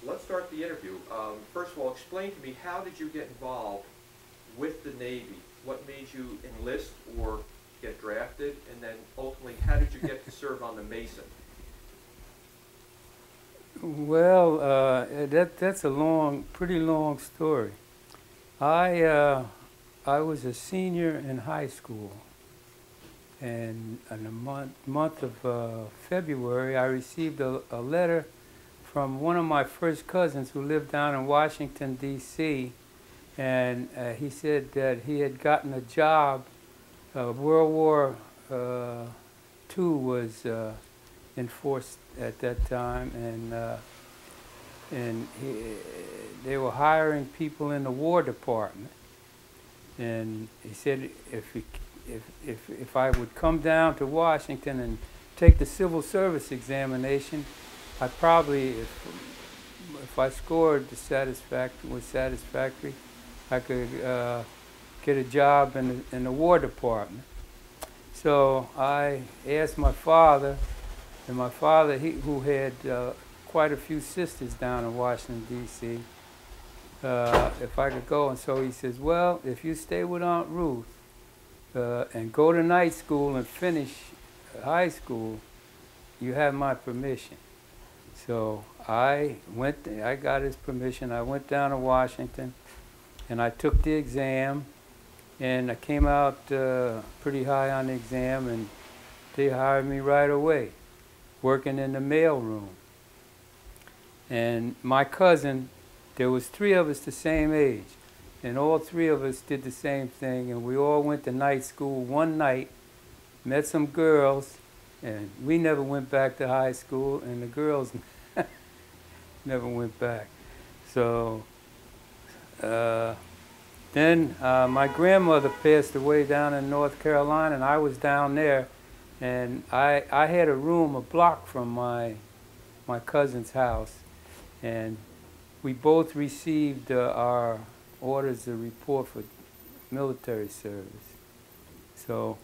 let's start the interview. First of all, explain to me, how did you get involved with the Navy? What made you enlist or get drafted? And then ultimately, how did you get to serve on the Mason? Well, that's a pretty long story. I uh, I was a senior in high school, and in the month of February, I received a letter from one of my first cousins who lived down in Washington D.C. And he said that he had gotten a job. World War II was enforced at that time, and they were hiring people in the War Department. And he said if I would come down to Washington and take the civil service examination, I probably, if I scored was satisfactory, I could get a job in the War Department. So I asked my father, and my father, who had quite a few sisters down in Washington, D.C., if I could go. And so he says, well, if you stay with Aunt Ruth and go to night school and finish high school, you have my permission. So I got his permission. I went down to Washington, and I took the exam, and I came out pretty high on the exam, and they hired me right away, working in the mail room. And my cousin, there was three of us the same age, and all three of us did the same thing, and we all went to night school one night, met some girls, and we never went back to high school, and the girls never went back. So then my grandmother passed away down in North Carolina, and I was down there, and I had a room a block from my cousin's house, and we both received our orders to report for military service. So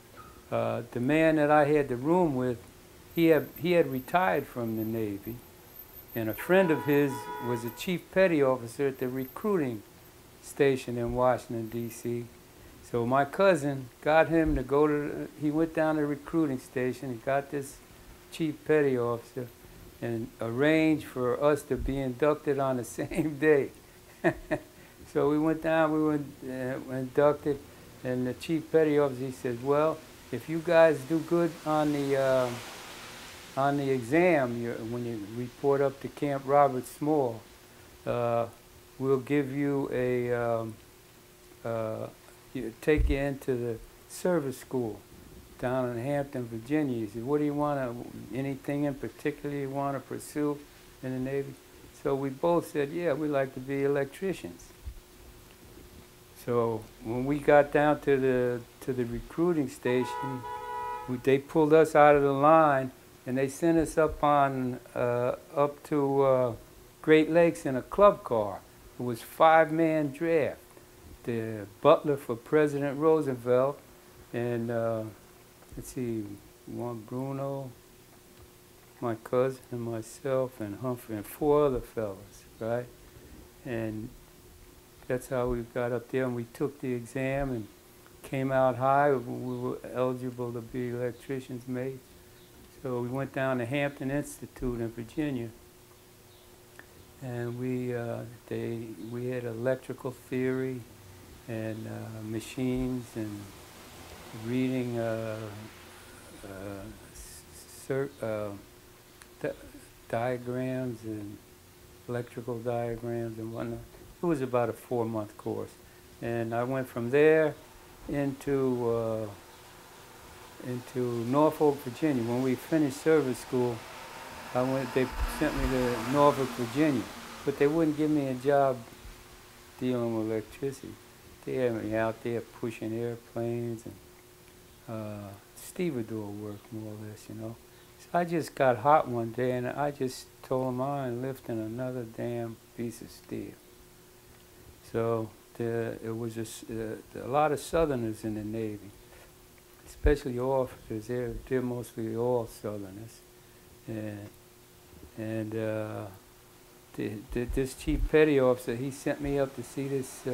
the man that I had the room with, he had retired from the Navy, and a friend of his was a chief petty officer at the recruiting station in Washington, D.C. So my cousin got him to go to, he went down to the recruiting station, he got this chief petty officer, and arranged for us to be inducted on the same day. So we went down, we were inducted, and the chief petty officer, he says, well, if you guys do good on the exam, when you report up to Camp Robert Small, we'll give you take you into the service school down in Hampton, Virginia. He said, what do you want to, anything in particular you want to pursue in the Navy? So we both said, yeah, we'd like to be electricians. So when we got down to the recruiting station, they pulled us out of the line, and they sent us up to Great Lakes in a club car. It was 5-man draft. The butler for President Roosevelt, and let's see, one Bruno, my cousin, and myself, and Humphrey, and 4 other fellas, right? And that's how we got up there, and we took the exam and came out high. We were eligible to be electricians' mates. So we went down to Hampton Institute in Virginia, and we had electrical theory and machines and reading diagrams and electrical diagrams and whatnot. It was about a 4-month course, and I went from there into Norfolk, Virginia. When we finished service school, they sent me to Norfolk, Virginia, but they wouldn't give me a job dealing with electricity. They had me out there pushing airplanes and stevedore work, more or less, you know. So I just got hot one day, and I just told them I ain't lifting another damn piece of steel. So it was a lot of Southerners in the Navy, especially officers. They're mostly all Southerners, and this chief petty officer, he sent me up to see this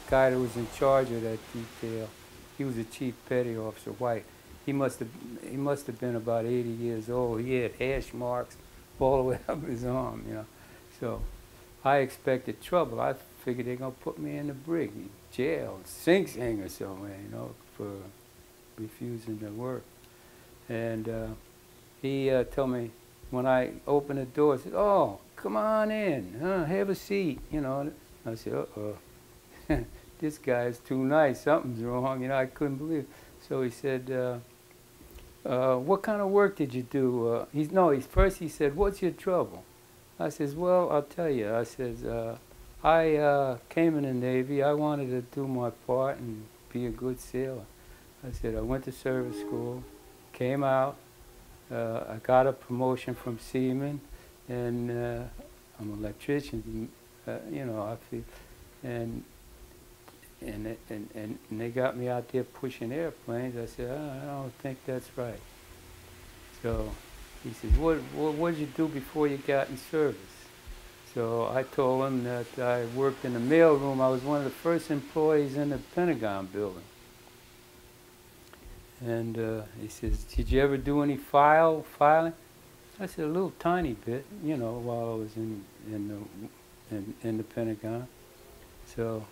guy that was in charge of that detail. He was a chief petty officer, white. He must have been about 80 years old. He had hash marks all the way up his arm, you know. So I expected trouble. I figured they're gonna put me in the brig, jail, Sing Sing or somewhere, you know, for refusing to work. And he told me when I opened the door, he said, "Oh, come on in, have a seat," you know. I said, "Uh-oh, this guy is too nice. Something's wrong," you know. I couldn't believe it. So he said, "What kind of work did you do?" First he said, "What's your trouble?" I says, "Well, I'll tell you." I says, I came in the Navy. I wanted to do my part and be a good sailor. I said, I went to service school, came out, I got a promotion from seaman, and I'm an electrician, you know, I feel, and they got me out there pushing airplanes. I said, I don't think that's right. So he says, what did you do before you got in service? So I told him that I worked in the mail room. I was one of the first employees in the Pentagon building. And he says, did you ever do any filing? I said, a little tiny bit, you know, while I was in the Pentagon. So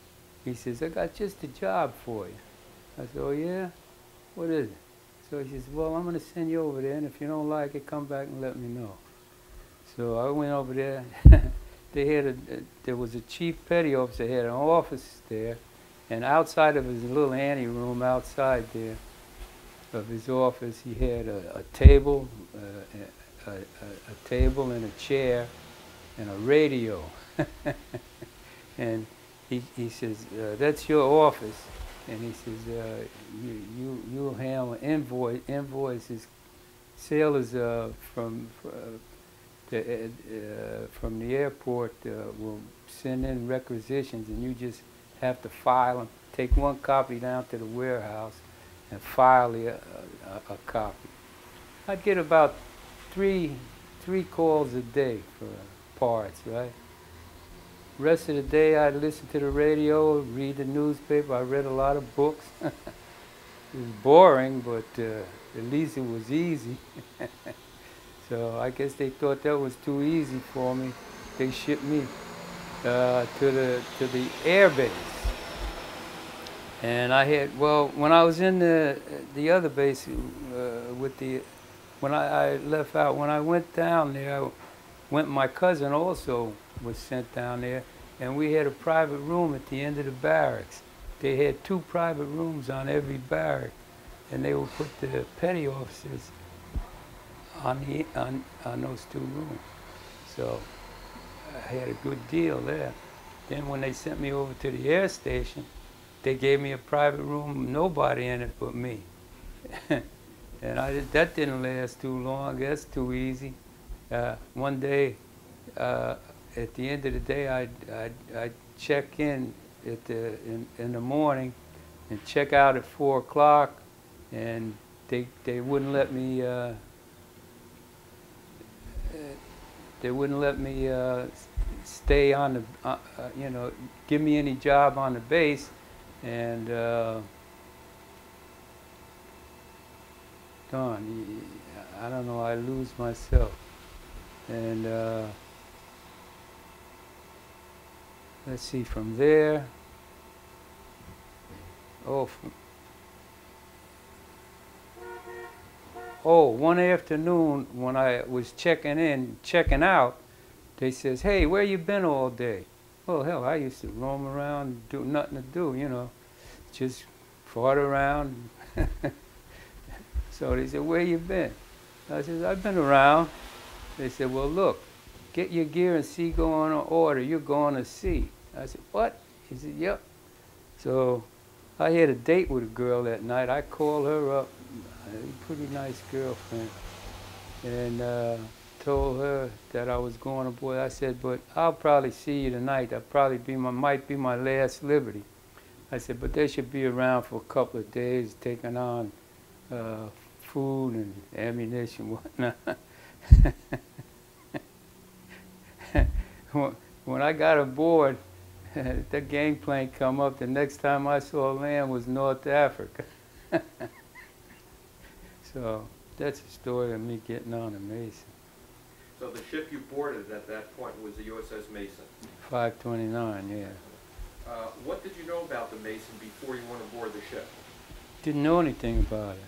he says, I got just a job for you. I said, oh yeah? What is it? So he says, well, I'm going to send you over there, and if you don't like it, come back and let me know. So I went over there. There was a chief petty officer, had an office there, and outside of his little anteroom outside there of his office, he had a table, a table and a chair, and a radio. And he says, that's your office. And he says, you'll handle invoices. Sailors from the airport will send in requisitions, and you just have to file them. Take one copy down to the warehouse and file a copy. I'd get about three calls a day for parts, right? Rest of the day I'd listen to the radio, read the newspaper. I read a lot of books. It was boring, but at least it was easy. So I guess they thought that was too easy for me. They shipped me to the air base. And I had, well, when I was in the other base when I left out, when I went down there, my cousin also was sent down there, and we had a private room at the end of the barracks. They had 2 private rooms on every barrack, and they would put the petty officers on those 2 rooms. So I had a good deal there. Then when they sent me over to the air station, they gave me a private room, nobody in it but me. And that didn't last too long. That's too easy. One day, at the end of the day, I'd check in in the morning and check out at 4 o'clock, and they wouldn't let me. They wouldn't let me stay on the, you know, give me any job on the base, and darn, I don't know, I lose myself. And let's see, from there, one afternoon when I was checking out, they says, hey, where you been all day? Well, hell, I used to roam around, do nothing to do, you know, just fart around. So they said, where you been? I said, I've been around. They said, well, look, get your gear and sea going on order. You're going to sea. I said, what? He said, yep. So I had a date with a girl that night. I called her up, a pretty nice girlfriend, and told her that I was going aboard. I said, but I'll probably see you tonight. That probably might be my last liberty. I said, but they should be around for a couple of days, taking on food and ammunition, whatnot. when I got aboard, the gangplank come up. The next time I saw land was North Africa. So that's the story of me getting on the Mason. So the ship you boarded at that point was the USS Mason. 529, yeah. What did you know about the Mason before you went aboard the ship? Didn't know anything about it.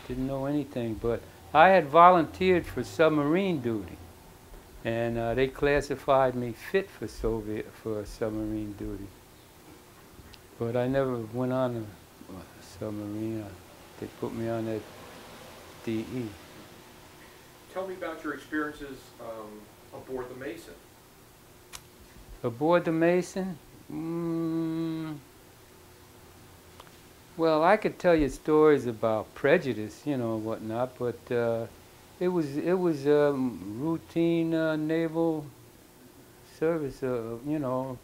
Didn't know anything, but I had volunteered for submarine duty, and they classified me fit for submarine duty. But I never went on a submarine. They put me on that DE. Tell me about your experiences aboard the Mason. Aboard the Mason? Well, I could tell you stories about prejudice, you know, and whatnot, but it was routine naval service. You know,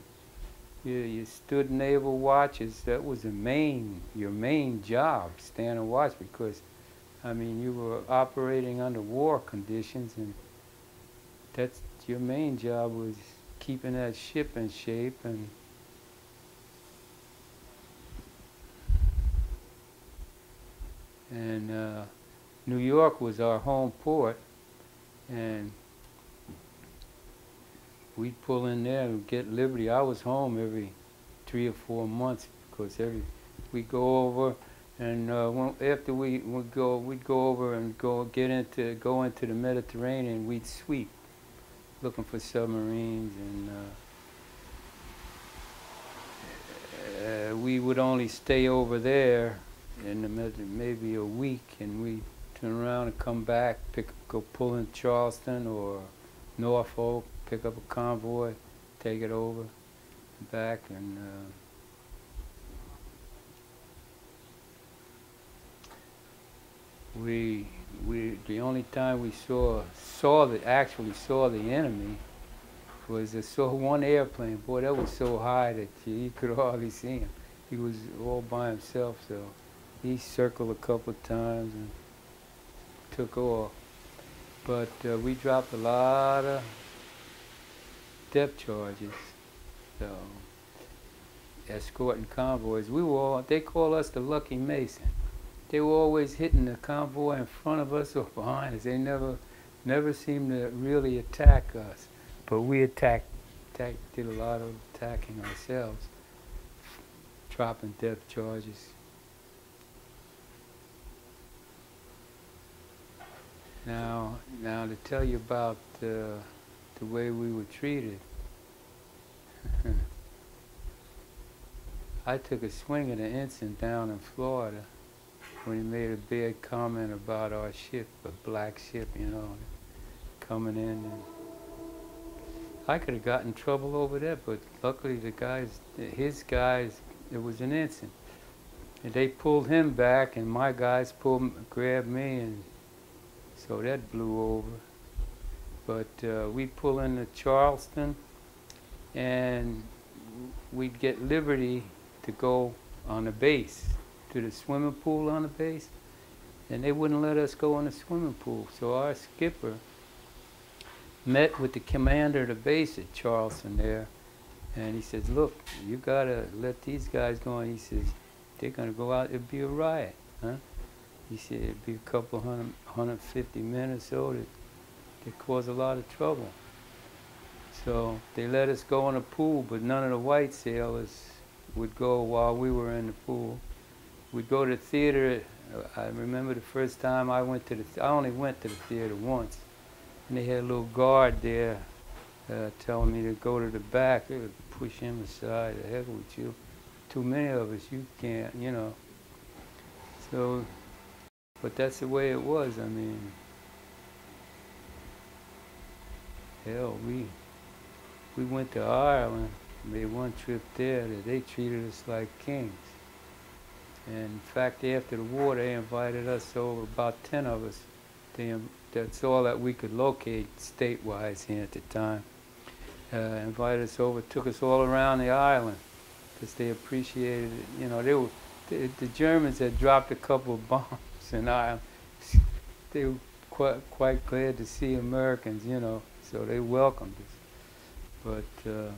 you stood naval watches. That was your main job, stand and watch, because, I mean, you were operating under war conditions, and that's your main job was keeping that ship in shape. And New York was our home port, and we'd pull in there and get liberty. I was home every 3 or 4 months, because we'd go over, and after we'd go over and go into the Mediterranean. We'd sweep, looking for submarines, and we would only stay over there in maybe a week, and we turn around and come back, go pull in Charleston or Norfolk, pick up a convoy, take it over, back, and the only time we actually saw the enemy was I saw one airplane. Boy, that was so high that you could hardly see him. He was all by himself, so he circled a couple of times and took off. But we dropped a lot of depth charges, so escorting convoys. They call us the Lucky Mason. They were always hitting the convoy in front of us or behind us. They never seemed to really attack us. But we did a lot of attacking ourselves, dropping depth charges. Now to tell you about the way we were treated. I took a swing at an ensign down in Florida when he made a bad comment about our ship, a black ship, you know, coming in. And I could have gotten in trouble over that, but luckily his guys, it was an ensign. And they pulled him back, and my guys grabbed me, and so that blew over. But we pull into Charleston, and we'd get liberty to go on the base, to the swimming pool on the base, and they wouldn't let us go in the swimming pool. So our skipper met with the commander of the base at Charleston there, and he says, look, you gotta let these guys go. And he says, they're gonna go out, it'd be a riot, huh? He said it'd be a couple 150 men or so that cause a lot of trouble. So they let us go in the pool, but none of the white sailors would go while we were in the pool. We'd go to the theater. I remember the first time I only went to the theater once, and they had a little guard there telling me to go to the back. They would push him aside. The heck with you. Too many of us, you can't, you know. So, but that's the way it was. I mean, hell, we went to Ireland, made one trip there that they treated us like kings. And in fact, after the war, they invited us over, about 10 of us. That's all that we could locate state-wise here at the time. Invited us over, took us all around the island, because they appreciated it. You know, the Germans had dropped a couple of bombs in Ireland. They were quite glad to see Americans, you know. so they welcomed us. But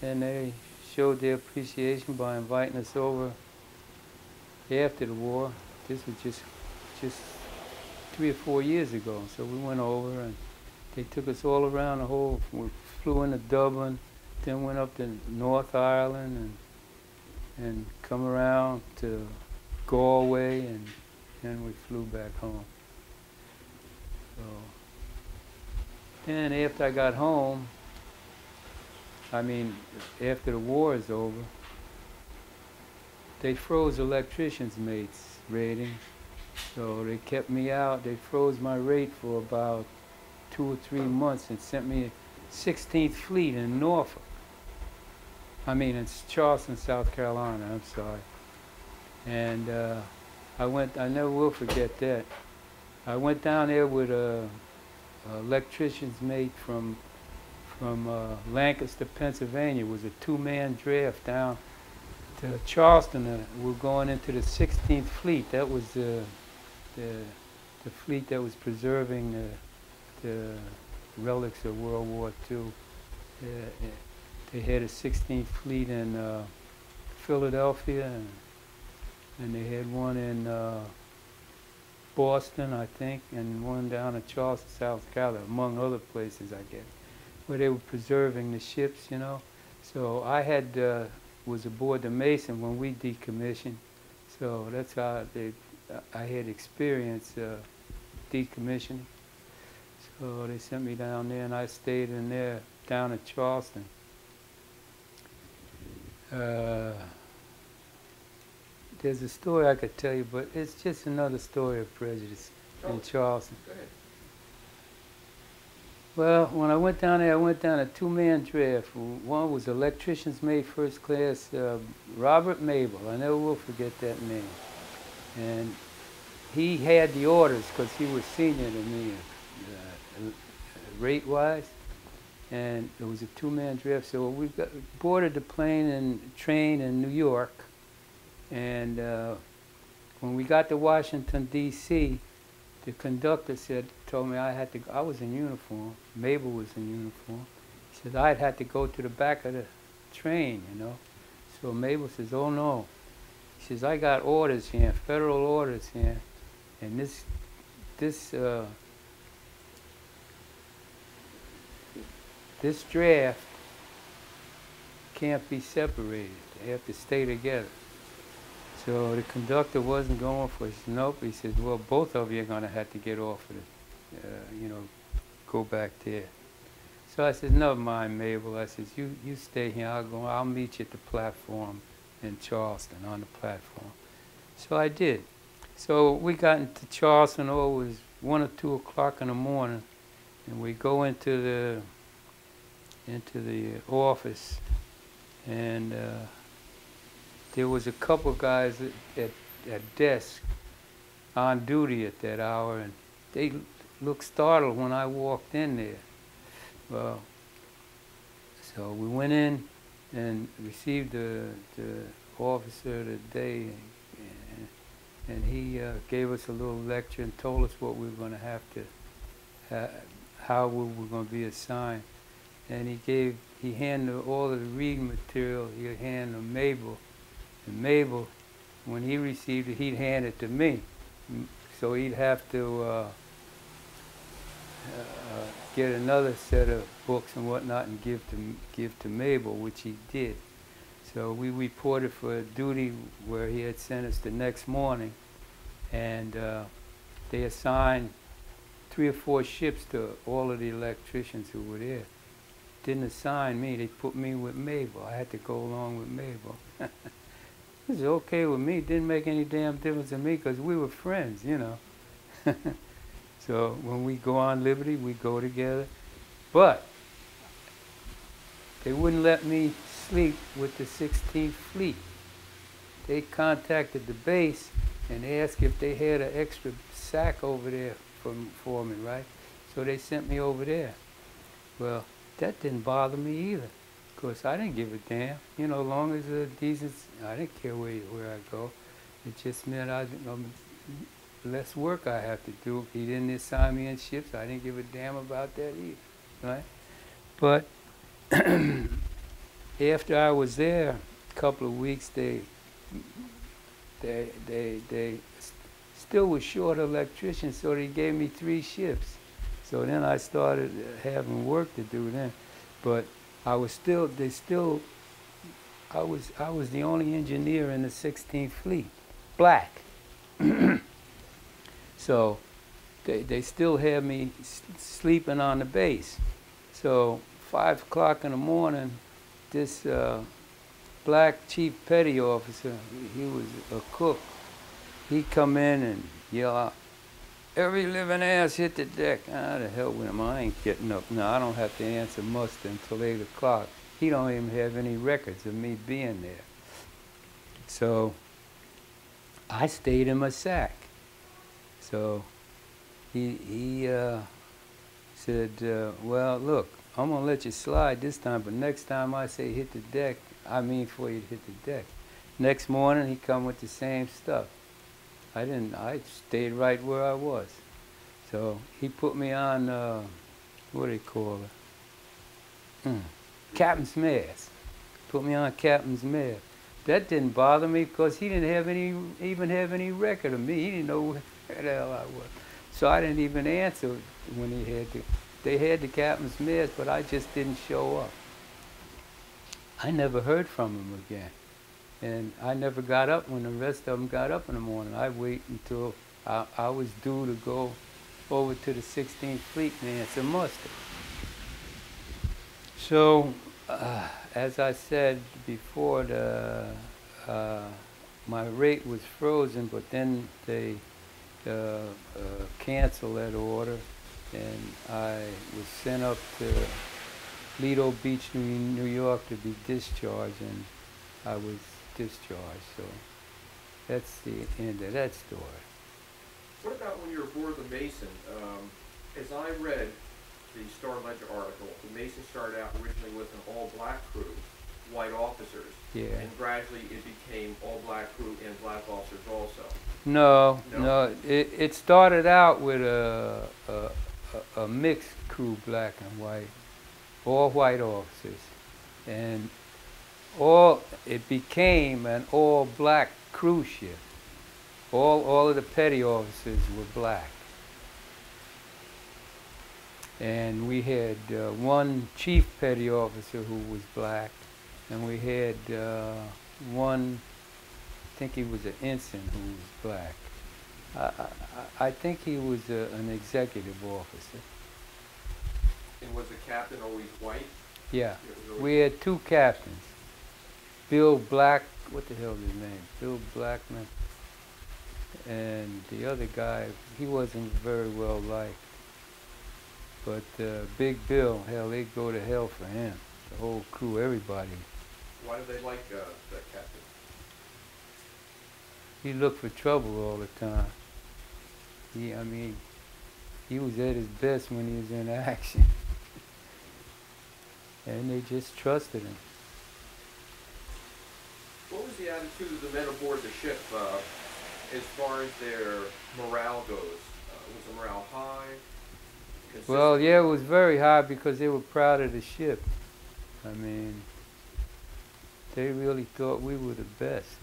and they showed their appreciation by inviting us over after the war. This was just 3 or 4 years ago. So we went over and they took us all around the whole. We flew into Dublin, then went up to North Ireland and come around to Galway, and then we flew back home. So then after I got home, I mean, after the war is over, they froze Electrician's mate's rating. So they kept me out. They froze my rate for about 2 or 3 months and sent me 16th Fleet in Norfolk. I mean, it's Charleston, South Carolina, I'm sorry. And I never will forget that. I went down there with a electrician's mate from Lancaster, Pennsylvania. It was a 2-man draft down to Charleston. We're going into the 16th Fleet. That was the fleet that was preserving the relics of World War II. They had a 16th Fleet in Philadelphia, and they had one in Boston, I think, and one down in Charleston, South Carolina, among other places, I guess, where they were preserving the ships, you know. So I had was aboard the Mason when we decommissioned, so that's how I had experience decommissioning. So they sent me down there, and I stayed in there down in Charleston. There's a story I could tell you, but it's just another story of prejudice in Charleston. Go ahead. Well, when I went down there, I went down a 2-man draft. One was Electrician's mate, first class, Robert Mabel. I never will forget that name. And he had the orders because he was senior to me, rate-wise. And it was a 2-man draft. So we boarded the plane and train in New York. And when we got to Washington, D.C., the conductor told me I was in uniform. Mabel was in uniform. He said I'd had to go to the back of the train, you know. So Mabel says, "Oh no." He says, "I got orders here, federal orders here, and this draft can't be separated. They have to stay together." So the conductor wasn't going for it. Nope. He says, "Well, both of you are going to have to get off of it, go back there." So I said, "Never mind, Mabel." I says, "You stay here. I'll meet you at the platform in Charleston, on the platform." So I did. So we got into Charleston. It was 1 or 2 o'clock in the morning, and we go into the office, and there was a couple guys at desk on duty at that hour, and they looked startled when I walked in there. Well, so we went in and received the officer of the day, and he gave us a little lecture and told us what we were going to have to, how we were going to be assigned. And he handed all of the reading material, he handed to Mabel. And Mabel, when he received it, he'd hand it to me. So he'd have to get another set of books and whatnot and give to Mabel, which he did. So we reported for duty where he had sent us the next morning, and they assigned 3 or 4 ships to all of the electricians who were there. Didn't assign me, they put me with Mabel. I had to go along with Mabel. It was okay with me. It didn't make any damn difference to me because we were friends, you know. So when we go on liberty, we go together. But they wouldn't let me sleep with the 16th Fleet. They contacted the base and asked if they had an extra sack over there for me, right? So they sent me over there. Well, that didn't bother me either. Of course, I didn't give a damn. You know, as long as a decent, I didn't care where I go. It just meant less work I have to do. He didn't assign me in ships. I didn't give a damn about that either. right? But after I was there a couple of weeks, they still was short electricians, so they gave me 3 shifts. So then I started having work to do then, but I was still, I was the only engineer in the 16th Fleet, black. So they still had me sleeping on the base. So 5 o'clock in the morning, this black chief petty officer, he was a cook, he'd come in and yell out, "Every living ass hit the deck." Ah, the hell with him, I ain't getting up. No, I don't have to answer muster until 8 o'clock. He don't even have any records of me being there. So I stayed in my sack. So he said, well, look, I'm going to let you slide this time, but next time I say hit the deck, I mean for you to hit the deck. Next morning, he come with the same stuff. I stayed right where I was. So he put me on, what do they call it? Captain's mast. Put me on captain's mast. That didn't bother me because he didn't have even have any record of me. He didn't know where the hell I was. So I didn't even answer when they had the captain's mast, but I just didn't show up. I never heard from him again. And I never got up when the rest of them got up in the morning. I wait until I was due to go over to the 16th Fleet and answer muster. So, as I said before, my rate was frozen, but then they canceled that order, and I was sent up to Lido Beach, New York to be discharged, and I was discharged. So that's the end of that story. What about when you were aboard the Mason? As I read the Star Ledger article, the Mason started out originally with an all-black crew, white officers, Yeah. and gradually it became all-black crew and black officers also. No. No? It started out with a mixed crew, black and white, all white officers, and it became an all-black cruise ship. All of the petty officers were black. And we had one chief petty officer who was black, and we had one, I think he was an ensign who was black. I think he was an executive officer. And was the captain always white? Yeah, we had 2 captains. Bill Black, what the hell is his name? Bill Blackman. And the other guy, he wasn't very well liked. But Big Bill, hell, they'd go to hell for him. The whole crew, everybody. Why do they like that captain? He looked for trouble all the time. He was at his best when he was in action. And they just trusted him. What was the attitude of the men aboard the ship as far as their morale goes? Was the morale high? Consistent? Well, yeah, it was very high because they were proud of the ship. I mean, they really thought we were the best.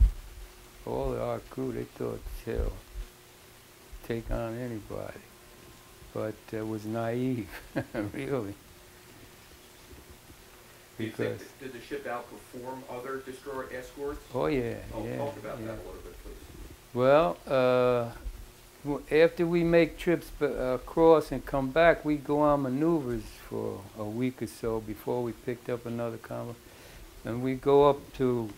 All of our crew, they thought, hell, take on anybody. But it was naive, really. Because did the ship outperform other destroyer escorts? Oh yeah, Oh, yeah. talk about yeah. that a little bit, please. Well, after we make trips across and come back, we go on maneuvers for a week or so before we picked up another convoy. And we go up to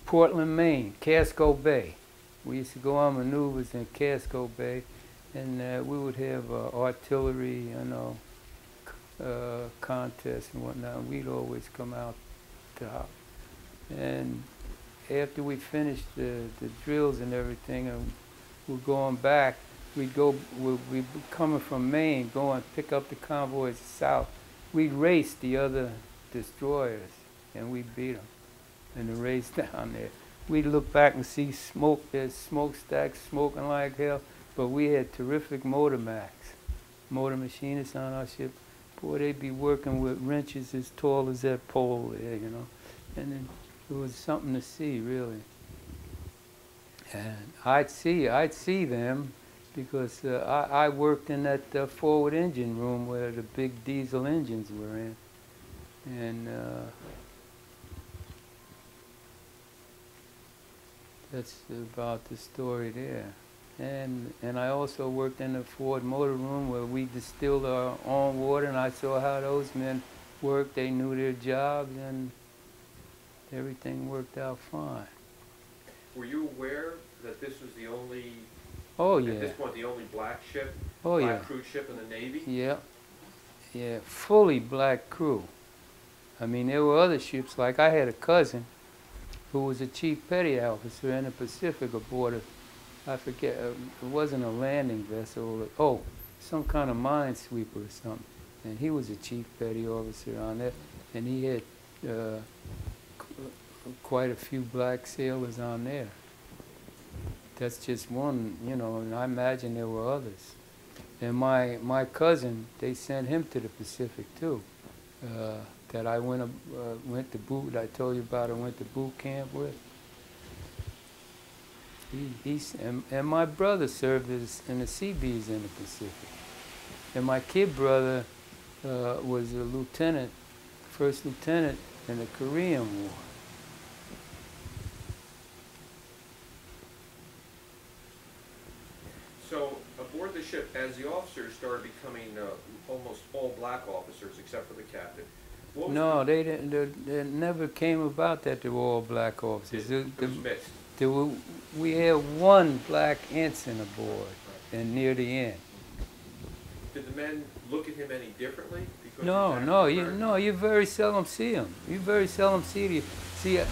Portland, Maine, Casco Bay. We used to go on maneuvers in Casco Bay, and we would have artillery, contests and whatnot. We'd always come out top. And after we finished the drills and everything, and we're going back, we'd be coming from Maine, go and pick up the convoys south. We'd race the other destroyers, and we beat them in the race down there. We'd look back and see smoke. There's smokestacks smoking like hell, but we had terrific motor max. motor machinists on our ship, boy, they'd be working with wrenches as tall as that pole there, you know. And then it was something to see, really. And I'd see them because I worked in that forward engine room where the big diesel engines were in. And that's about the story there. And I also worked in the Ford motor room where we distilled our own water, and I saw how those men worked. They knew their jobs, and everything worked out fine. Were you aware that this was the only, Oh yeah. at this point, the only black ship, Oh black yeah. crewed ship in the Navy? Yeah. Yeah, fully black crew. I mean, there were other ships, like I had a cousin who was a chief petty officer in the Pacific aboard a, I forget, it wasn't a landing vessel, oh, some kind of minesweeper or something. And he was a chief petty officer on that, and he had quite a few black sailors on there. That's just one, you know, and I imagine there were others. And my cousin, they sent him to the Pacific too. That I went to boot. I told you about. I went to boot camp with. And my brother served in the Seabees in the Pacific. And my kid brother was a lieutenant, first lieutenant in the Korean War. So aboard the ship, as the officers started becoming almost all black officers except for the captain. No, they didn't. It never came about that they were all black officers. It was mixed. We had one black ensign aboard, and near the end. Did the men look at him any differently? Because No, you very seldom see them. You very seldom see at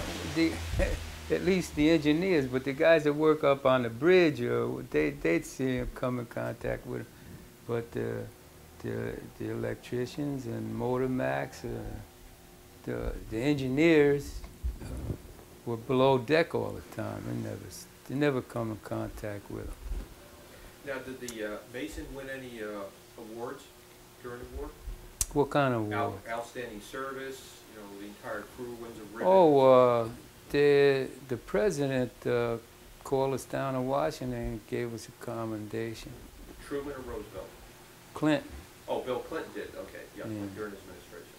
least the engineers, but the guys that work up on the bridge, they'd see him come in contact with him. But the electricians and motor mechs, the engineers were below deck all the time. They never come in contact with them. Now, did the Mason win any awards during the war? What kind of award? Outstanding service. You know, the entire crew wins a ribbon. Oh, the president called us down to Washington and gave us a commendation. Truman or Roosevelt? Clinton. Oh, Bill Clinton did. Okay, yeah, Yeah. during his administration.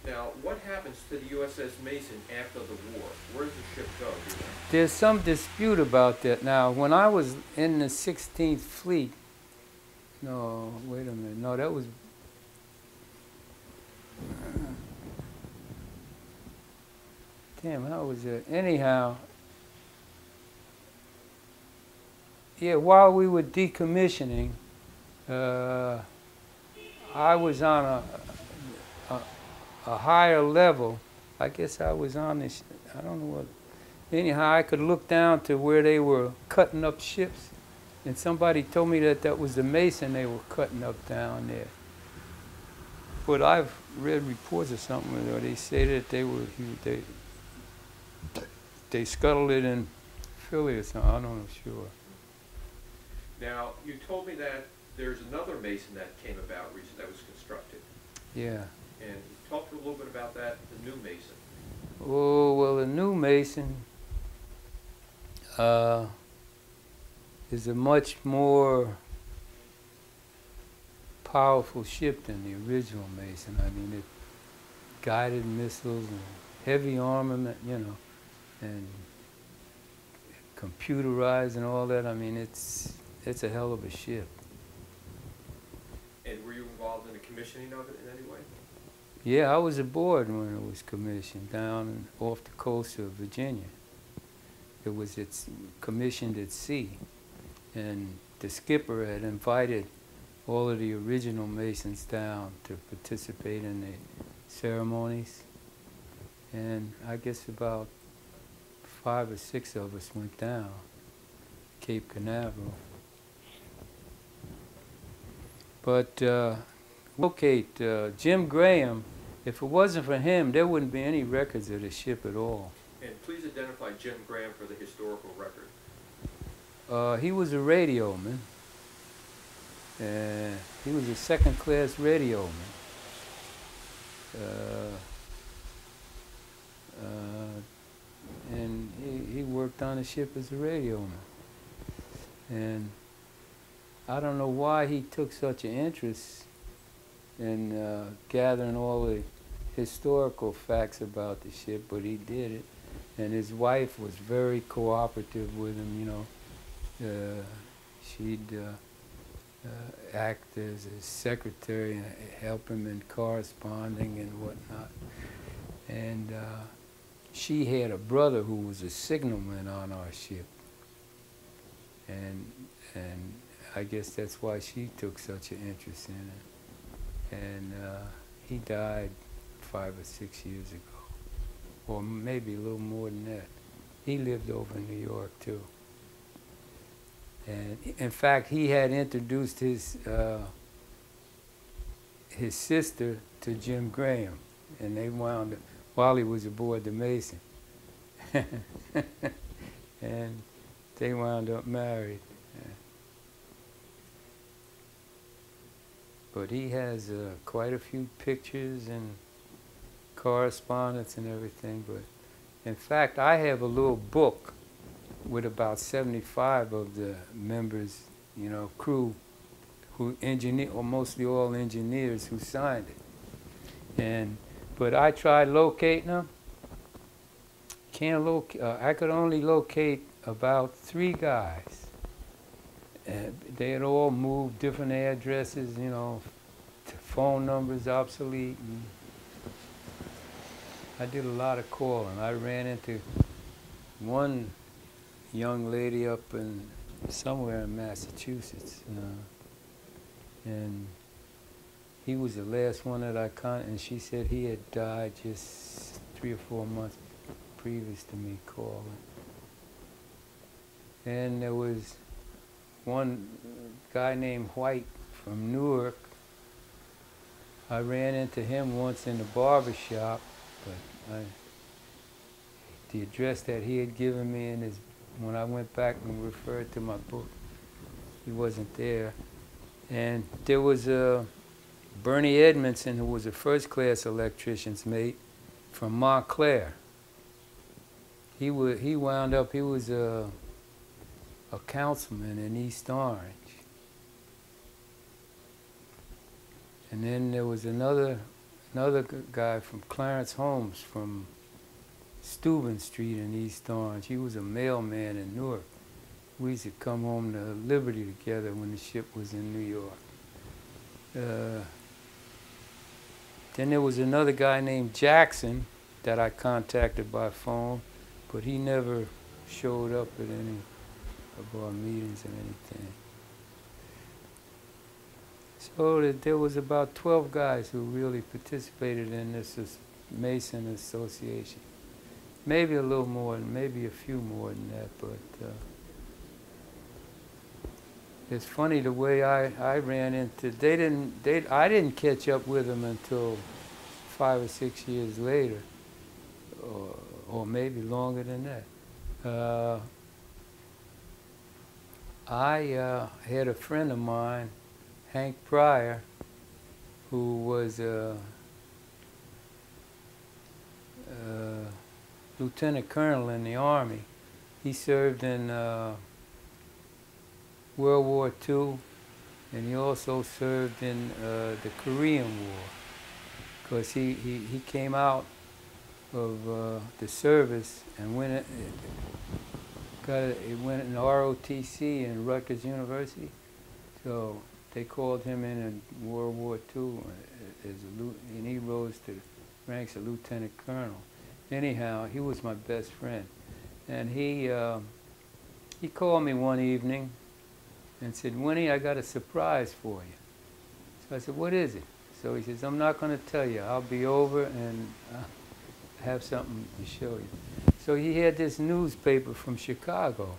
Now, what happens to the USS Mason after the war? Where does the ship go? Do you know? There's some dispute about that. Now, when I was in the 16th Fleet, no, wait a minute, no, that was, damn, how was it? Anyhow, yeah, while we were decommissioning, I was on a higher level. I guess I was on this, I don't know what. Anyhow, I could look down to where they were cutting up ships, and somebody told me that was the Mason they were cutting up down there. But I've read reports or something where they say that they scuttled it in Philly or something. I don't know, sure. Now, you told me that there's another Mason that came about recently that was constructed. Yeah. And talk a little bit about that, the new Mason. Oh, well, the new Mason is a much more powerful ship than the original Mason. I mean, it guided missiles and heavy armament, you know, and computerized and all that. I mean, it's a hell of a ship. And were you involved in the commissioning of it in any way? Yeah, I was aboard when it was commissioned down off the coast of Virginia. It's commissioned at sea, and the skipper had invited all of the original Masons down to participate in the ceremonies, and I guess about 5 or 6 of us went down Cape Canaveral. But locate Jim Graham. If it wasn't for him, there wouldn't be any records of the ship at all. And please identify Jim Graham for the historical record. He was a radioman. He was a second-class radioman. And he worked on the ship as a radioman. And I don't know why he took such an interest in gathering all the historical facts about the ship, but he did it. And his wife was very cooperative with him, you know. She'd act as his secretary and help him in corresponding and whatnot. And she had a brother who was a signalman on our ship. And I guess that's why she took such an interest in it. And he died 5 or 6 years ago, or maybe a little more than that. He lived over in New York too. And in fact, he had introduced his sister to Jim Graham, and they wound up, while he was aboard the Mason. And they wound up married. But he has quite a few pictures and correspondence and everything. But in fact, I have a little book with about 75 of the members, you know, crew, who engineer, or mostly all engineers who signed it. But I tried locating them. Can't locate. I could only locate about 3 guys. They had all moved, different addresses, you know, phone numbers obsolete. And I did a lot of calling. I ran into one young lady up in somewhere in Massachusetts, and he was the last one that I contacted, and she said he had died just 3 or 4 months previous to me calling. And there was one guy named White from Newark. I ran into him once in the barber shop, but the address that he had given me in his, when I went back and referred to my book, he wasn't there. And there was Bernie Edmondson, who was a first-class electrician's mate from Montclair. He wound up, he was a councilman in East Orange. And then there was another guy from Clarence Holmes from Steuben Street in East Orange. He was a mailman in Newark. We used to come home to Liberty together when the ship was in New York. Then there was another guy named Jackson that I contacted by phone, but he never showed up at any of our meetings or anything. So there was about 12 guys who really participated in this Mason Association. Maybe a little more, maybe a few more than that, but it's funny the way I ran into, I didn't catch up with them until 5 or 6 years later, or maybe longer than that. I had a friend of mine, Hank Pryor, who was a lieutenant colonel in the Army. He served in World War II, and he also served in the Korean War, because he came out of the service and went in ROTC in Rutgers University. So they called him in World War II, and he rose to the ranks of lieutenant colonel. Anyhow, he was my best friend, and he called me one evening and said, "Winnie, I got a surprise for you." So I said, "What is it?" So he says, "I'm not going to tell you. I'll be over and have something to show you." So he had this newspaper from Chicago,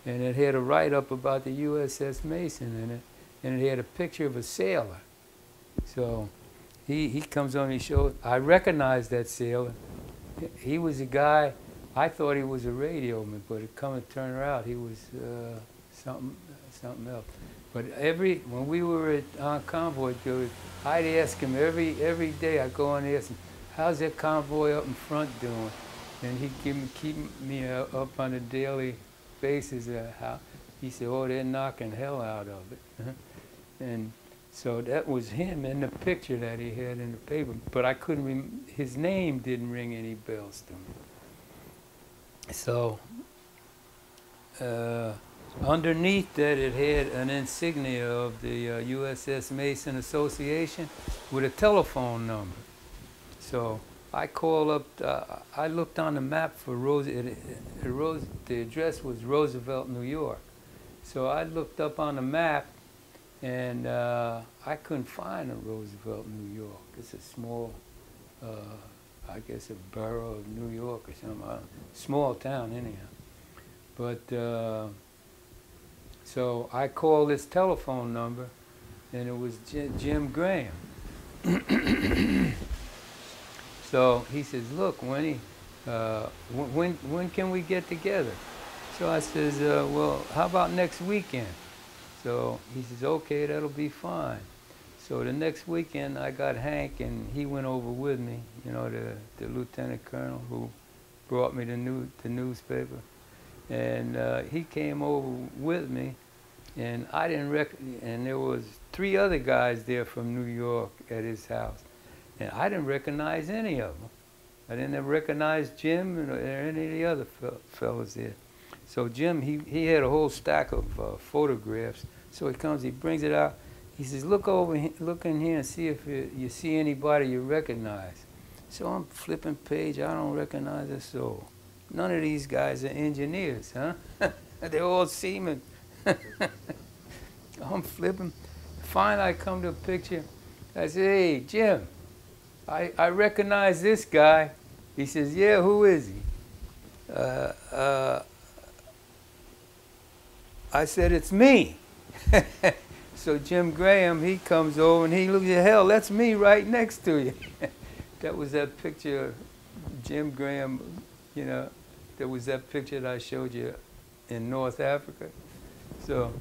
and it had a write-up about the USS Mason in it, and it had a picture of a sailor. So he comes on and he shows, I recognized that sailor. He was a guy, I thought he was a radioman, but it come to turn out he was something else. But when we were on convoy, Joey, I'd ask him every day. I'd go and ask him, how's that convoy up in front doing? And he'd keep me up on a daily basis. How he said, oh, they're knocking hell out of it. And so that was him in the picture that he had in the paper. But I couldn't. His name didn't ring any bells to me. So underneath that, it had an insignia of the USS Mason Association with a telephone number. So I called up, I looked on the map for the address was Roosevelt, New York. So I looked up on the map, and I couldn't find a Roosevelt, New York. It's a small, I guess a borough of New York or something, small town anyhow. But so I called this telephone number, and it was Jim Graham. So he says, look, Winnie, when can we get together? So I says, well, how about next weekend? So he says, okay, that'll be fine. So the next weekend I got Hank, and he went over with me, you know, the lieutenant colonel who brought me the newspaper. And he came over with me, and I didn't and there was 3 other guys there from New York at his house. And I didn't recognize any of them. I didn't recognize Jim or any of the other fellas there. So Jim, he had a whole stack of photographs. So he comes, he brings it out. He says, look in here and see if you see anybody you recognize. So I'm flipping page. I don't recognize a soul. None of these guys are engineers, huh? They're all seamen. I'm flipping. Finally, I come to a picture. I say, hey, Jim, I recognize this guy. He says, yeah, who is he? I said, it's me. So Jim Graham, he comes over and he looks at, hell, that's me right next to you. That was that picture of Jim Graham, you know, there was that picture that I showed you in North Africa. So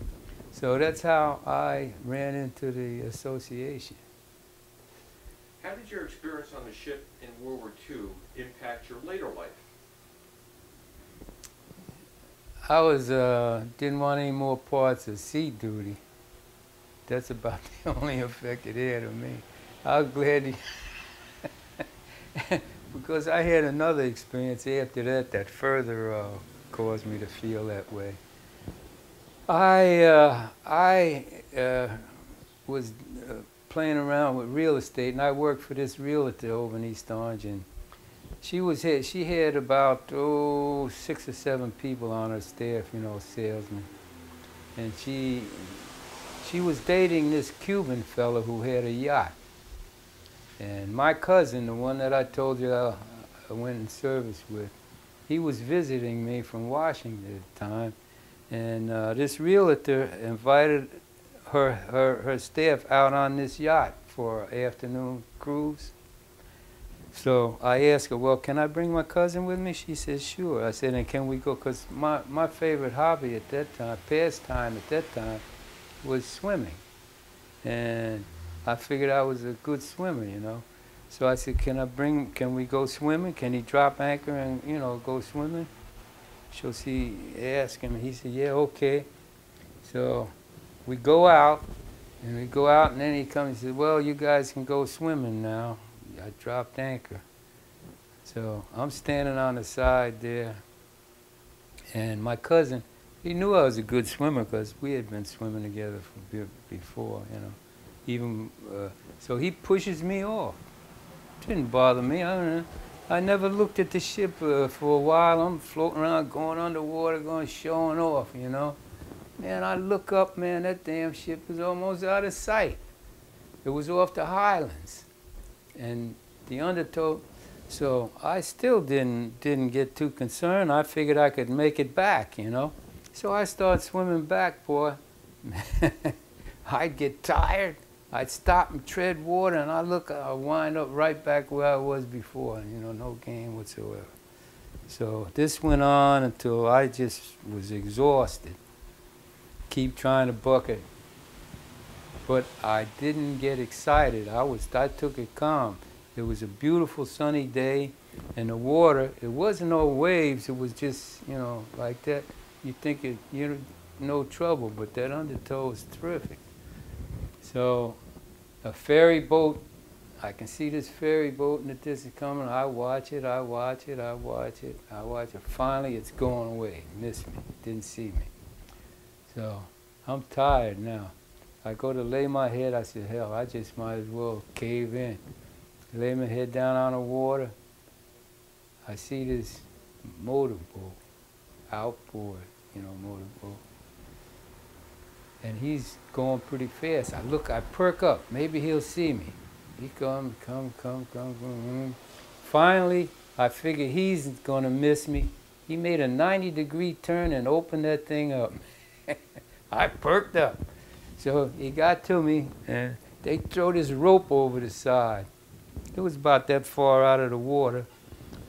that's how I ran into the association. How did your experience on the ship in World War II impact your later life? I was didn't want any more parts of sea duty. That's about the only effect it had on me. I was glad because I had another experience after that further caused me to feel that way. I was playing around with real estate, and I worked for this realtor over in East Orange, and she had about 6 or 7 people on her staff, you know, salesmen, and she was dating this Cuban fellow who had a yacht. And my cousin, the one that I told you I went in service with, he was visiting me from Washington at the time, and this realtor invited her staff out on this yacht for an afternoon cruise. So I asked her, well, can I bring my cousin with me? She said, sure. I said, and can we go? Because my favorite hobby at that time, pastime at that time, was swimming. And I figured I was a good swimmer, you know. So I said, can we go swimming? Can he drop anchor and, you know, go swimming? So she asked him, he said, yeah, okay. So we go out, and then he comes and says, well, you guys can go swimming now. I dropped anchor. So I'm standing on the side there, and my cousin, he knew I was a good swimmer because we had been swimming together before, you know. Even so he pushes me off. Didn't bother me. I never looked at the ship for a while. I'm floating around, going underwater, showing off, you know. Man, I look up, man, that damn ship was almost out of sight. It was off the Highlands. And the undertow, so I still didn't get too concerned. I figured I could make it back, you know. So I started swimming back, boy. I'd get tired. I'd stop and tread water, and I'd wind up right back where I was before, you know, no gain whatsoever. So this went on until I just was exhausted. Keep trying to bucket. but I didn't get excited. I took it calm. It was a beautiful sunny day, and the water, it wasn't no waves, it was just, you know, like that. You think you're no trouble, but that undertow is terrific. So a ferry boat, I can see this ferry boat in the distance coming. I watch it, I watch it, I watch it, I watch it. Finally, it's going away. Missed me, didn't see me. So I'm tired now. I go to lay my head, I said, hell, I just might as well cave in. Lay my head down on the water. I see this motorboat, outboard, you know, motorboat. And he's going pretty fast. I look, I perk up. Maybe he'll see me. He come. Finally, I figure he's gonna miss me. He made a 90-degree turn and opened that thing up. I perked up. So he got to me, and they throw this rope over the side. It was about that far out of the water.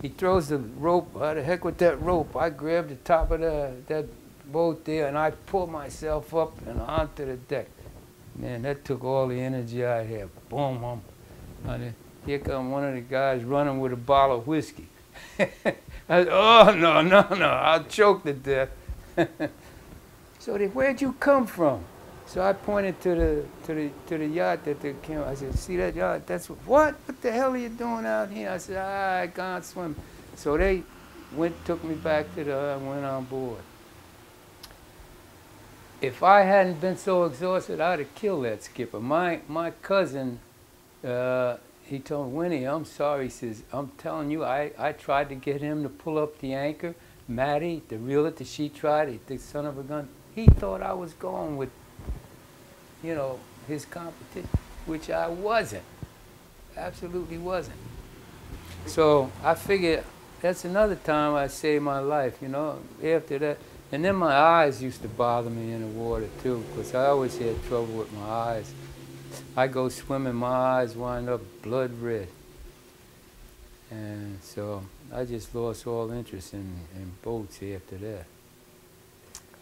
He throws the rope. How the heck with that rope? I grabbed the top of that boat there, and I pulled myself up and onto the deck. Man, that took all the energy I had. Boom, and here come one of the guys running with a bottle of whiskey. I said, oh, no, I'll choke to death. So where'd you come from? So I pointed to the yacht that they came. I said, see that yacht? That's what the hell are you doing out here? I said, I can't swim. So they took me back to I went on board. If I hadn't been so exhausted, I'd have killed that skipper. My cousin, he told me, Winnie, I'm sorry. He says, I'm telling you, I tried to get him to pull up the anchor. Maddie, the realtor, she tried, the son of a gun. He thought I was going with, you know, his competition, which I wasn't. Absolutely wasn't. So I figured that's another time I saved my life, you know, after that. And then my eyes used to bother me in the water too, because I always had trouble with my eyes. I go swimming, my eyes wind up blood red. And so I just lost all interest in boats after that.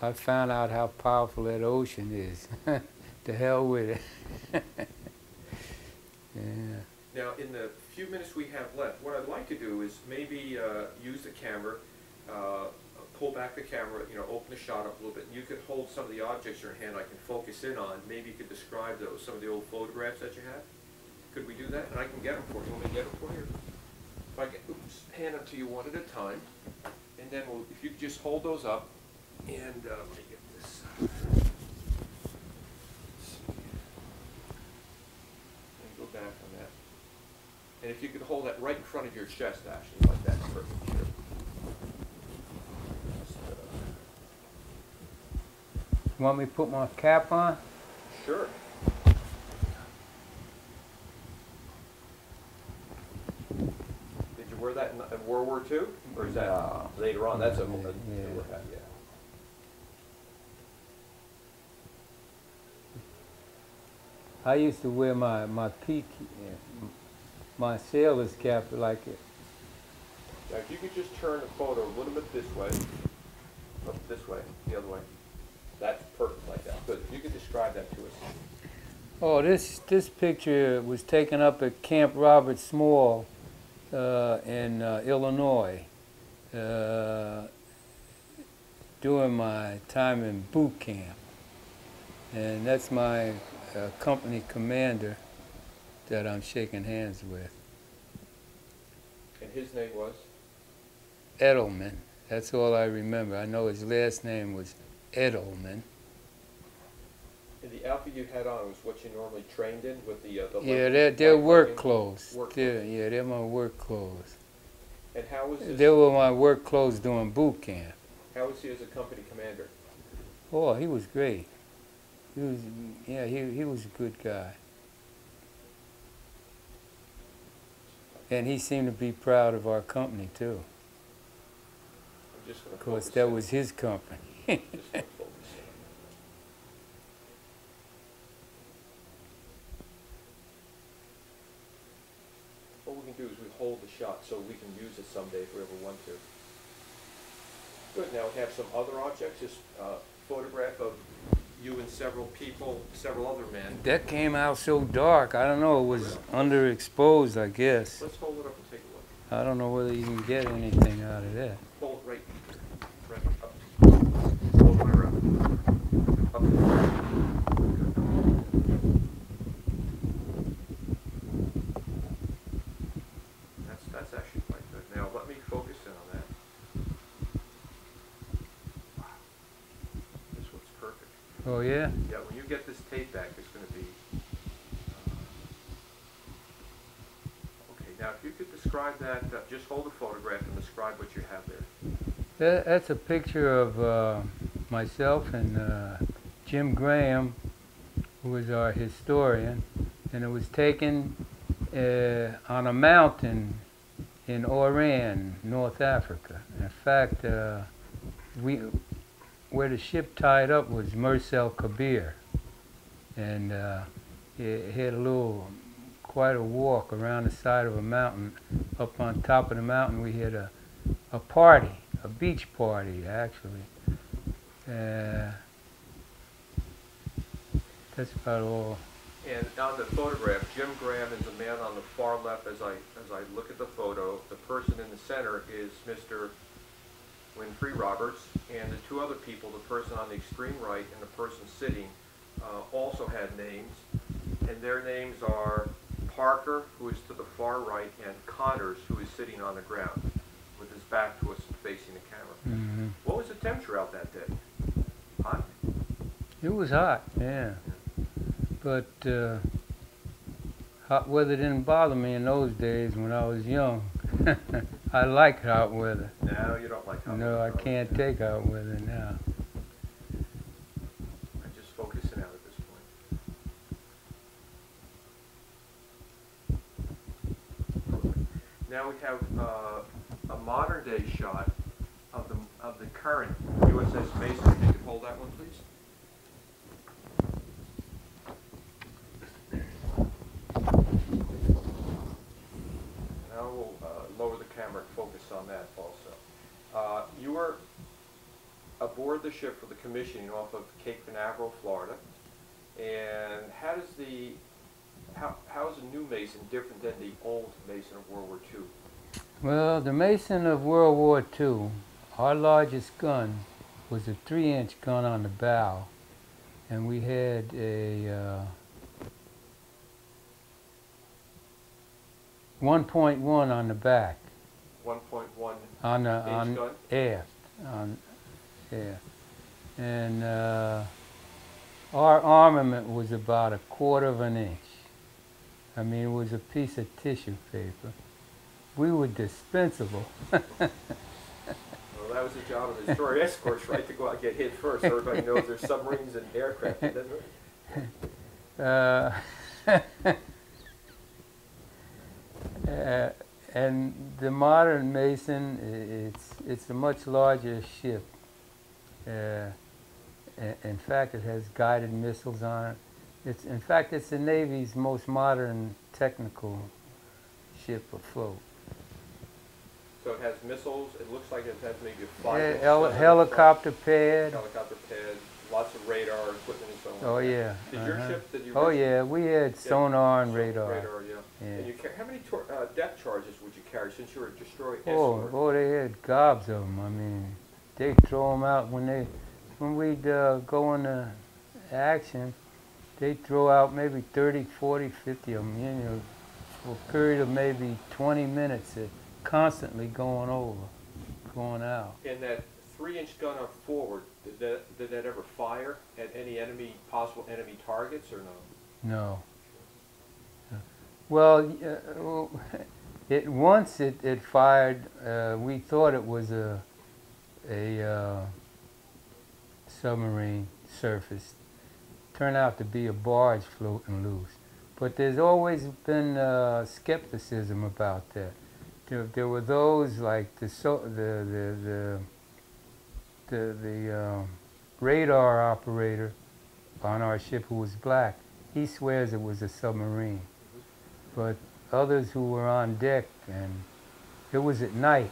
I found out how powerful that ocean is. To hell with it. Yeah. Now, in the few minutes we have left, what I'd like to do is maybe use the camera, pull back the camera, you know, open the shot up a little bit, and you could hold some of the objects in your hand I can focus in on. Maybe you could describe those, some of the old photographs that you have. Could we do that? And I can get them for you. You want me to get them for you? If I can hand them to you one at a time, and then if you could just hold those up, and let me get this. Go back on that. And if you could hold that right in front of your chest, actually, like that, perfect. Sure. You want me to put my cap on? Sure. Did you wear that in World War II? Or is that later on? That's a yeah. I used to wear my sailor's cap like it. Now, if you could just turn the photo a little bit this way, up this way, the other way. That's perfect like that. Good. If you could describe that to us. Oh, this picture was taken up at Camp Robert Small in Illinois during my time in boot camp. And that's my company commander that I'm shaking hands with. And his name was? Edelman. That's all I remember. I know his last name was Edelman. And the outfit you had on was what you normally trained in with the yeah, they're work clothes. Yeah, they're my work clothes. And how was this? They were my work clothes during boot camp. How was he as a company commander? Oh, he was great. He was, yeah, he was a good guy. And he seemed to be proud of our company too. Of course, that was his company. What we can do is we hold the shot so we can use it someday if we ever want to. Good. Now we have some other objects. This photograph of you and several people, several other men. That came out so dark. I don't know. It was underexposed, I guess. Let's hold it up and take a look. I don't know whether you can get anything out of that. Hold it right up. Hold it around. Up. That's actually quite good. Now let me focus in on that. Wow. This looks perfect. Oh, yeah? Yeah, when you get this tape back, it's going to be... okay, now if you could describe that, just hold the photograph and describe what you have there. That's a picture of myself and Jim Graham, who was our historian, and it was taken on a mountain in Oran, North Africa. In fact, where the ship tied up was Mers El Kabir, and it had quite a walk around the side of a mountain. Up on top of the mountain, we had a party, a beach party, actually. That's about all. And on the photograph, Jim Graham is the man on the far left. As I look at the photo, the person in the center is Mr. Winfrey Roberts, and the two other people, the person on the extreme right and the person sitting, also had names, and their names are Parker, who is to the far right, and Connors, who is sitting on the ground with his back to us and facing the camera. Mm-hmm. What was the temperature out that day? Hot? It was hot, yeah. But hot weather didn't bother me in those days when I was young. I like hot weather. No, you don't like hot weather. No, I can't take hot weather now. I'm just focusing out at this point. Now we have a modern day shot of the current USS Mason. If you could hold that one, please. Now we'll lower the camera and focus on that also. You were aboard the ship for the commissioning off of Cape Canaveral, Florida. And how is the new Mason different than the old Mason of World War II? Well, the Mason of World War II, our largest gun was a 3-inch gun on the bow, and we had a 1.1 on the back. 1.1 on gun? aft, and our armament was about 1/4 inch. I mean, it was a piece of tissue paper. We were dispensable. Well, that was the job of the destroyer escorts, right, to go out and get hit first. Everybody knows there's submarines and aircraft, doesn't it? And the modern Mason, it's a much larger ship. In fact, it has guided missiles on it. In fact, it's the Navy's most modern technical ship afloat. So it has missiles. It looks like it has maybe a 5-inch helicopter pad. Helicopter pad, lots of radar equipment and so on. Oh yeah. Did your ship? Did you? Oh yeah, we had sonar and radar. Radar, yeah. And you how many depth charges would you carry since you were a destroyer escort? Oh, they had gobs of them. I mean, they throw them out when we'd go into action. They'd throw out maybe 30, 40, 50 of them. You know, for a period of maybe 20 minutes, constantly going out. And that 3-inch gun up forward, did that ever fire at any possible enemy targets or no? No. Well, once it fired. We thought it was a submarine surface. Turned out to be a barge floating loose. But there's always been skepticism about that. There were those like the radar operator on our ship who was black. He swears it was a submarine. But others who were on deck, and it was at night,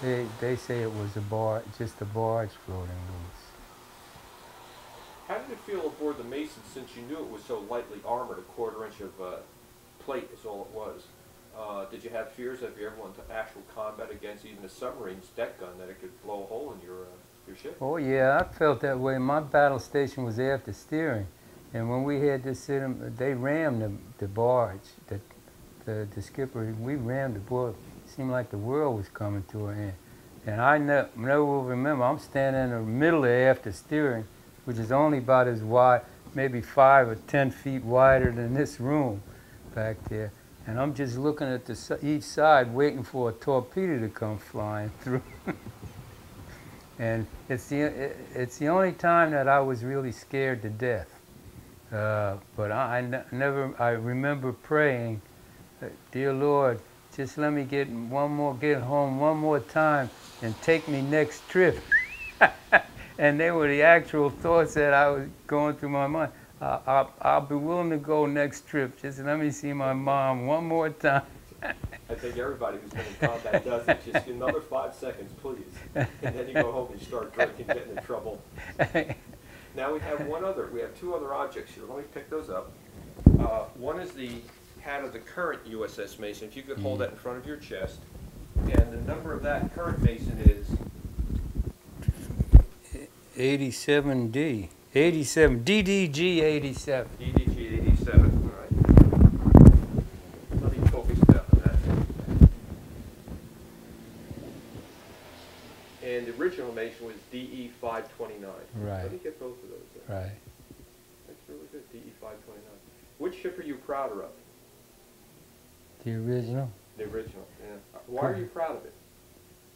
they say it was just a barge floating loose. How did it feel aboard the Mason since you knew it was so lightly armored, a quarter-inch of plate is all it was? Did you have fears if you ever went to actual combat against even a submarine's deck gun that it could blow a hole in your ship? Oh yeah, I felt that way. My battle station was after steering, and when we had to sit, they rammed the barge, the skipper. We rammed the barge. It seemed like the world was coming to an end. And I never will remember. I'm standing in the middle of after steering, which is only about as wide, maybe 5 or 10 feet wider than this room back there. And I'm just looking at each side, waiting for a torpedo to come flying through. And it's the only time that I was really scared to death. But I remember praying, dear Lord, just let me get home one more time and take me next trip. And they were the actual thoughts that I was going through my mind. I'll be willing to go next trip. Just let me see my mom one more time. I think everybody who's been in combat does it. Just another 5 seconds, please. And then you go home and start drinking, getting in trouble. Now we have 2 other objects here. Let me pick those up. One is the hat of the current USS Mason. If you could hold that in front of your chest. And the number of that current Mason is? 87D. 87. DDG 87. DDG 87. All right. Let me focus down on that. And the original Mason was DE 529. Right. Let me get both of those there. Right. That's really good, DE 529. Which ship are you prouder of? The original? The original, yeah. Why are you proud of it?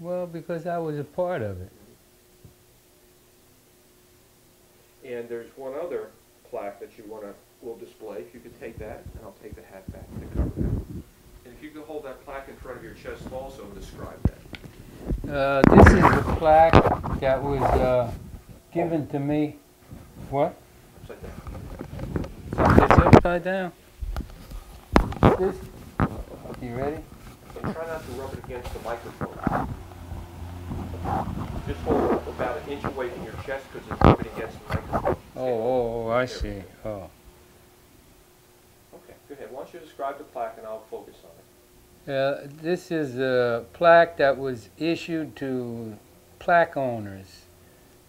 Well, because I was a part of it. And there's one other plaque that we'll display. If you could take that, and I'll take the hat back to cover that. And if you could hold that plaque in front of your chest also and describe that. This is the plaque that was given to me. What? Upside down. It's upside down. This. You ready? And try not to rub it against the microphone. Just hold it about an inch away from your chest because it's rubbing against the microphone. Oh, I see. Oh. Okay, go ahead. Why don't you describe the plaque and I'll focus on it. This is a plaque that was issued to plaque owners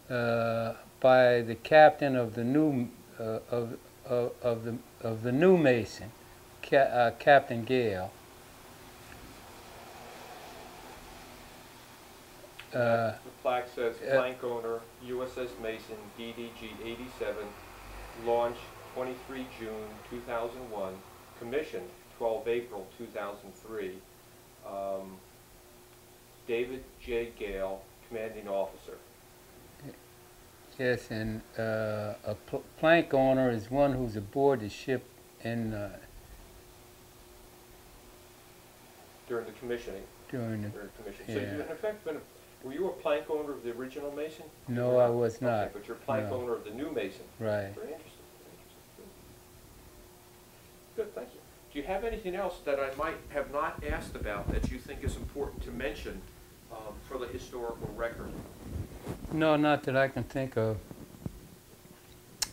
by the captain of the new of the new Mason, Captain Gale. The plaque says, Plank Owner, USS Mason, DDG 87, launched 23 June 2001, commissioned 12 April 2003, David J. Gale, commanding officer. Yes, and a plank owner is one who's aboard the ship in during the commissioning. During the commission. Yeah. So you, in effect, were you a plank owner of the original Mason? No, I was not. Okay, but you're a plank No. owner of the new Mason. Right. Very interesting. Very interesting. Good, thank you. Do you have anything else that I might have not asked about that you think is important to mention for the historical record? No, not that I can think of.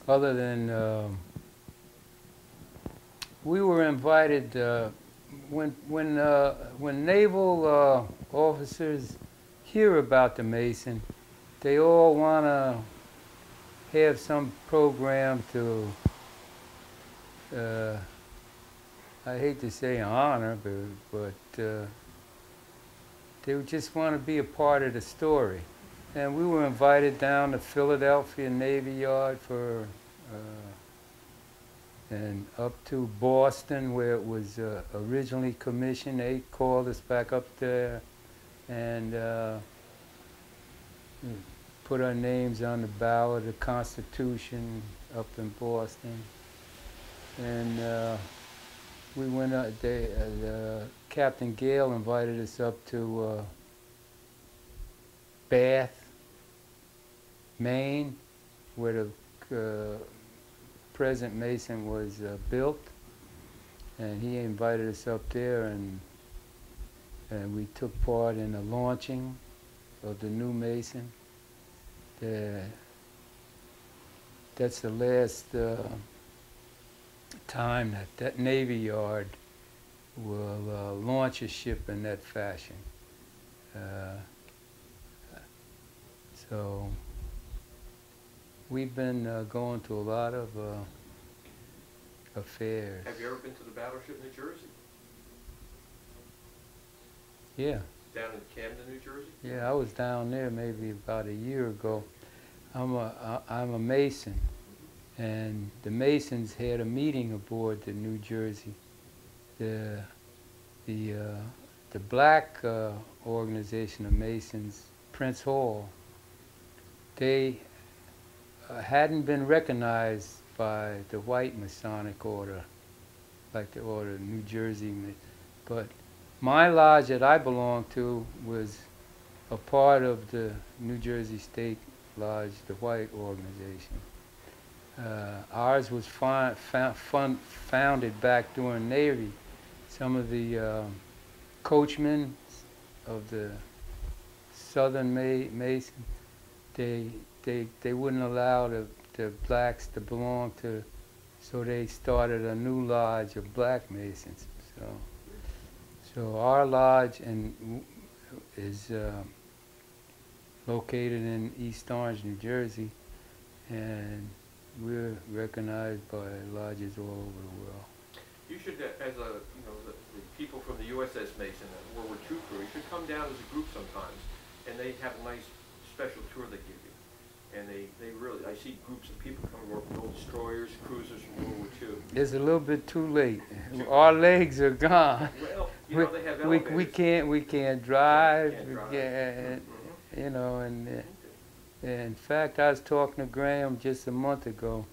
Other than we were invited when naval officers hear about the Mason, they all want to have some program to, I hate to say honor, but they would just want to be a part of the story. And we were invited down to Philadelphia Navy Yard and up to Boston where it was originally commissioned. They called us back up there and put our names on the ballot of the Constitution up in Boston. And we went up, Captain Gale invited us up to Bath, Maine, where the present Mason was built, and he invited us up there, and we took part in the launching of the new Mason. that's the last time that that Navy Yard will launch a ship in that fashion. So we've been going to a lot of affairs. Have you ever been to the Battleship New Jersey? Yeah. Down in Camden, New Jersey? Yeah, I was down there maybe about a year ago. I'm a Mason, and the Masons had a meeting aboard the New Jersey. The black organization of Masons, Prince Hall, they hadn't been recognized by the white Masonic order, like the order of New Jersey. But my lodge that I belonged to was a part of the New Jersey State Lodge, the white organization. Ours was founded back during Navy. Some of the coachmen of the Southern Mason, they wouldn't allow the blacks to belong to, so they started a new lodge of black Masons. So our lodge is located in East Orange, New Jersey, and we're recognized by lodges all over the world. You should, as the people from the USS Mason, World War II crew, you should come down as a group sometimes, and they have a nice special tour they give you. And they really, I see groups of people coming over with old destroyers, cruisers from World War II. It's a little bit too late. Our legs are gone. Well, they have elevators. We can't drive. Can't drive. We can't, and in fact, I was talking to Graham just a month ago.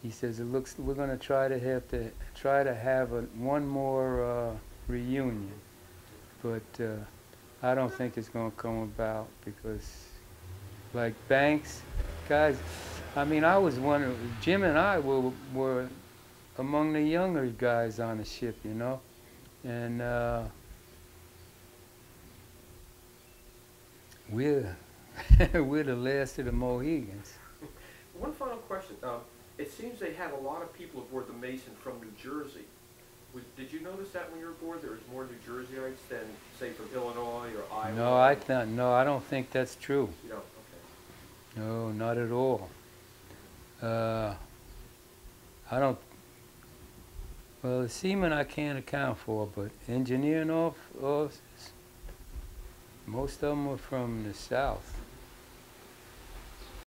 He says we're going to try to have one more reunion, but I don't think it's going to come about because, like Banks, guys, I mean, I was Jim and I were among the younger guys on the ship, and we're the last of the Mohegans. One final question. It seems they had a lot of people aboard the Mason from New Jersey. Did you notice that when you were aboard? There was more New Jerseyites than, say, from Illinois or Iowa? No, I don't think that's true. You don't? Okay. No, not at all. I don't. Well, the seamen I can't account for, but engineering officers, most of them were from the South.